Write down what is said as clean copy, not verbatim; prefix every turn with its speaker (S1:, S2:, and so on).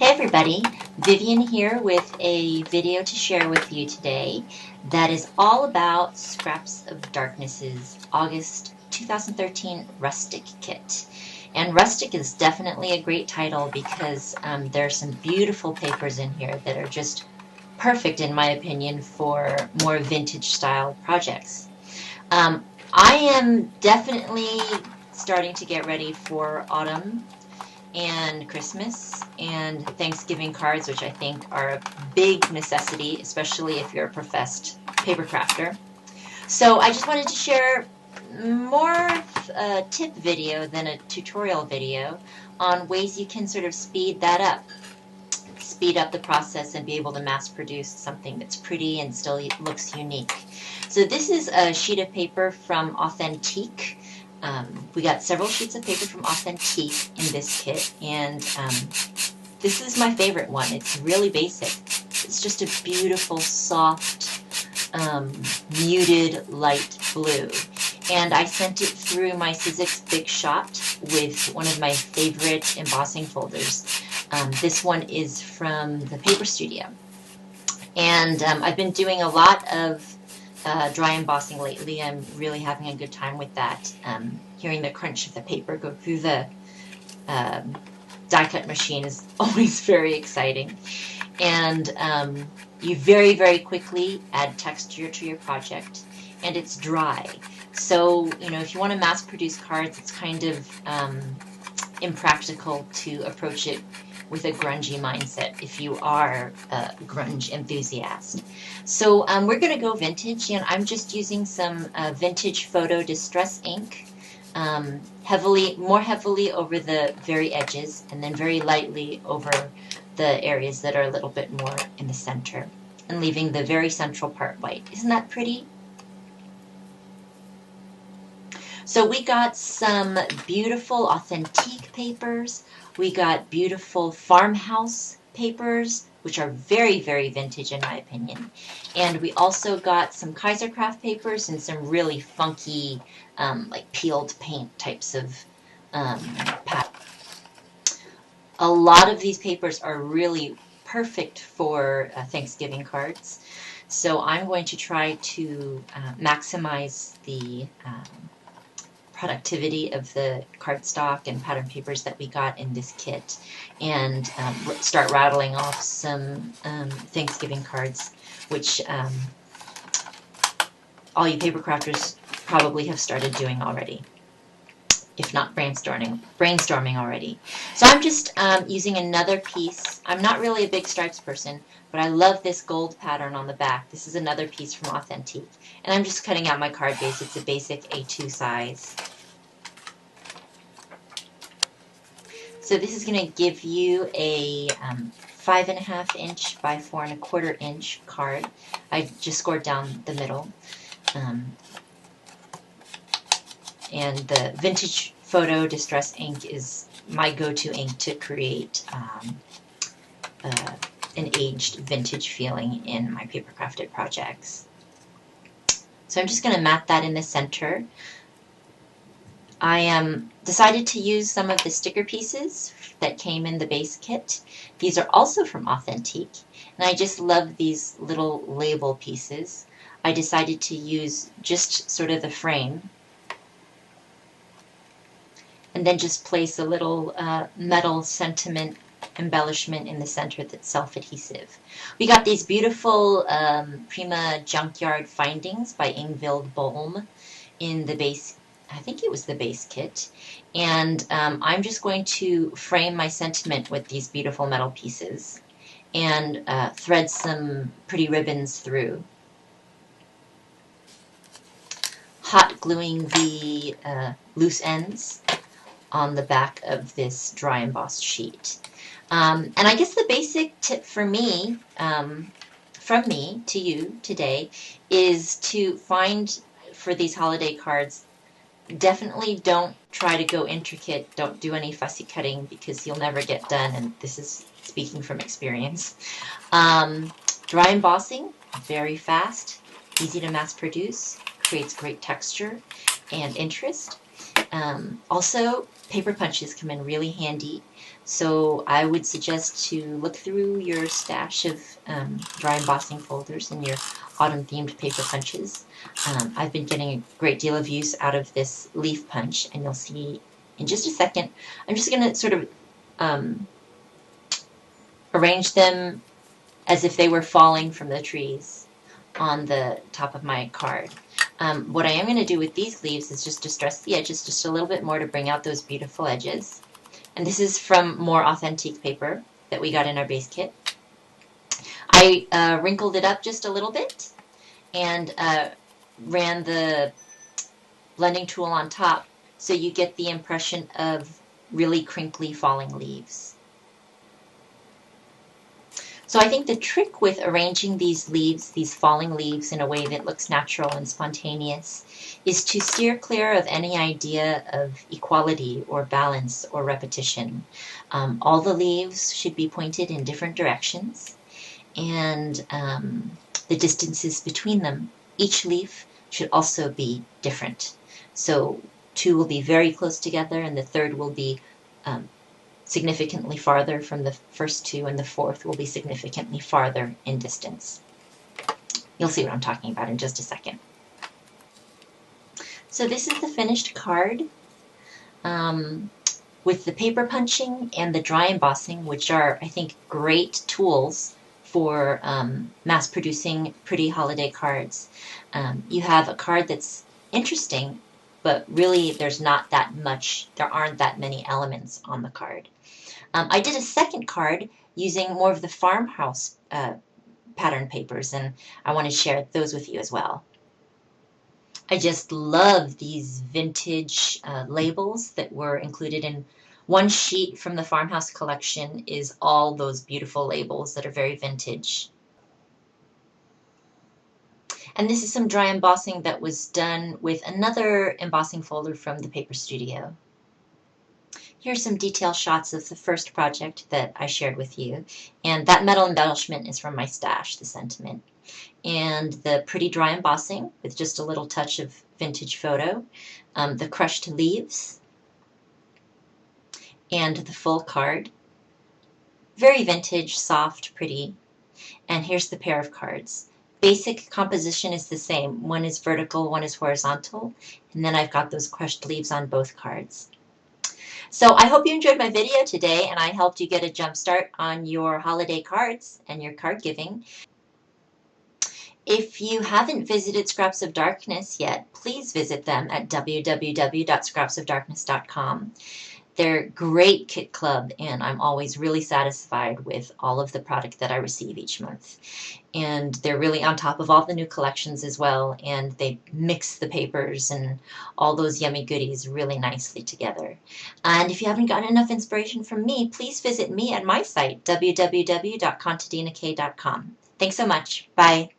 S1: Hey everybody, Vivian here with a video to share with you today that is all about Scraps of Darkness's August 2013 Rustic kit. And Rustic is definitely a great title because there are some beautiful papers in here that are just perfect in my opinion for more vintage style projects. I am definitely starting to get ready for autumn and Christmas and Thanksgiving cards, which I think are a big necessity, especially if you're a professed paper crafter. So I just wanted to share more of a tip video than a tutorial video on ways you can sort of speed up the process and be able to mass produce something that's pretty and still looks unique. So this is a sheet of paper from Authentique. We got several sheets of paper from Authentique in this kit, and this is my favorite one. It's really basic. It's just a beautiful, soft, muted light blue. And I sent it through my Sizzix Big Shot with one of my favorite embossing folders. This one is from the Paper Studio. And I've been doing a lot of dry embossing lately. I'm really having a good time with that. Hearing the crunch of the paper go through the die cut machine is always very exciting. And you very, very quickly add texture to your project, and it's dry. So, if you want to mass produce cards, it's kind of impractical to approach it with a grungy mindset if you are a grunge enthusiast. So we're going to go vintage, and I'm just using some vintage photo distress ink, more heavily over the very edges and then very lightly over the areas that are a little bit more in the center, and leaving the very central part white. Isn't that pretty? So we got some beautiful Authentique papers. We got beautiful farmhouse papers, which are very, very vintage in my opinion. And we also got some Kaisercraft papers and some really funky, like peeled paint types of patterns. A lot of these papers are really perfect for Thanksgiving cards. So I'm going to try to maximize the productivity of the cardstock and pattern papers that we got in this kit, and start rattling off some Thanksgiving cards, which all you paper crafters probably have started doing already, if not brainstorming already. So I'm just using another piece. I'm not really a big stripes person, but I love this gold pattern on the back. This is another piece from Authentique. And I'm just cutting out my card base. It's a basic A2 size. So this is going to give you a 5.5 inch by 4.25 inch card. I just scored down the middle. And the vintage photo distress ink is my go-to ink to create an aged vintage feeling in my paper crafted projects. So I'm just going to mat that in the center. I decided to use some of the sticker pieces that came in the base kit. These are also from Authentique, and I just love these little label pieces. I decided to use just sort of the frame, and then just place a little metal sentiment embellishment in the center that's self-adhesive. We got these beautiful Prima Junkyard Findings by Ingvild Bolm in the base, I think it was the base kit, and I'm just going to frame my sentiment with these beautiful metal pieces and thread some pretty ribbons through. Hot gluing the loose ends on the back of this dry embossed sheet. And I guess the basic tip for me, from me to you today, is to find, for these holiday cards, definitely don't try to go intricate. Don't do any fussy cutting because you'll never get done, and this is speaking from experience. Dry embossing, very fast, easy to mass produce, creates great texture and interest. Also, paper punches come in really handy. So I would suggest to look through your stash of dry embossing folders and your autumn themed paper punches. I've been getting a great deal of use out of this leaf punch, and you'll see in just a second. I'm just going to sort of arrange them as if they were falling from the trees on the top of my card. What I am going to do with these leaves is just distress the edges just a little bit more to bring out those beautiful edges. And this is from more authentic paper that we got in our base kit. I wrinkled it up just a little bit and ran the blending tool on top so you get the impression of really crinkly falling leaves. So I think the trick with arranging these leaves, these falling leaves, in a way that looks natural and spontaneous is to steer clear of any idea of equality or balance or repetition. All the leaves should be pointed in different directions, and the distances between them, each leaf should also be different. So two will be very close together, and the third will be significantly farther from the first two, and the fourth will be significantly farther in distance. You'll see what I'm talking about in just a second. So this is the finished card with the paper punching and the dry embossing, which are, I think, great tools for mass producing pretty holiday cards. You have a card that's interesting, but really there aren't that many elements on the card. I did a second card using more of the farmhouse pattern papers, and I want to share those with you as well. I just love these vintage labels that were included in one sheet from the farmhouse collection. Is all those beautiful labels that are very vintage. And this is some dry embossing that was done with another embossing folder from the Paper Studio. Here's some detail shots of the first project that I shared with you. And that metal embellishment is from my stash, the sentiment. And the pretty dry embossing with just a little touch of vintage photo. The crushed leaves. And the full card. Very vintage, soft, pretty. And here's the pair of cards. Basic composition is the same. One is vertical, one is horizontal. And then I've got those crushed leaves on both cards. So I hope you enjoyed my video today and I helped you get a jump start on your holiday cards and your card giving. If you haven't visited Scraps of Darkness yet, please visit them at www.scrapsofdarkness.com. They're a great kit club, and I'm always really satisfied with all of the product that I receive each month. And they're really on top of all the new collections as well, and they mix the papers and all those yummy goodies really nicely together. And if you haven't gotten enough inspiration from me, please visit me at my site, www.contadinak.com. Thanks so much. Bye.